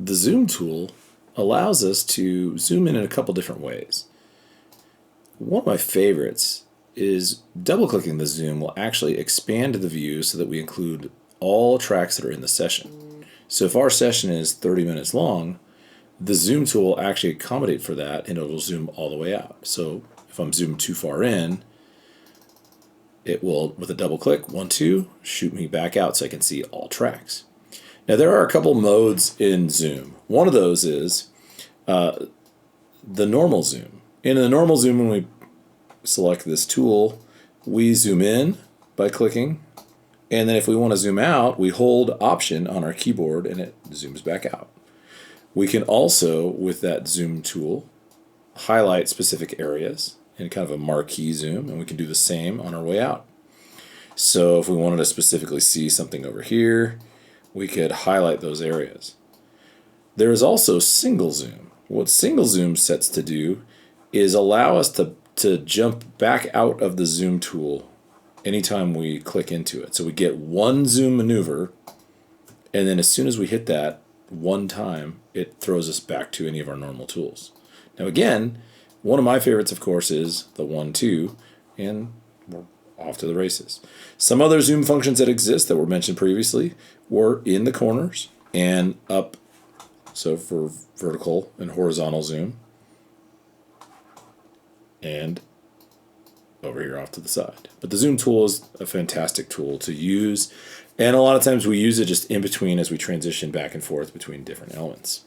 The zoom tool allows us to zoom in a couple different ways. One of my favorites is double-clicking the zoom will actually expand the view so that we include all tracks that are in the session. So if our session is 30 minutes long, the zoom tool will actually accommodate for that and it'll zoom all the way out. So if I'm zoomed too far in, it will, with a double click, 1, 2, shoot me back out so I can see all tracks. Now there are a couple modes in zoom. One of those is the normal zoom. In the normal zoom, when we select this tool, we zoom in by clicking, and then if we want to zoom out, we hold Option on our keyboard and it zooms back out. We can also, with that zoom tool, highlight specific areas in kind of a marquee zoom, and we can do the same on our way out. So if we wanted to specifically see something over here, we could highlight those areas. There is also single zoom. What single zoom sets to do is allow us to jump back out of the zoom tool anytime we click into it. So we get one zoom maneuver, and then as soon as we hit that one time, it throws us back to any of our normal tools. Now again, one of my favorites, of course, is the 1, 2, and we're off to the races. Some other zoom functions that exist that were mentioned previously were in the corners and up, so for vertical and horizontal zoom, and over here off to the side. But the zoom tool is a fantastic tool to use, and a lot of times we use it just in between as we transition back and forth between different elements.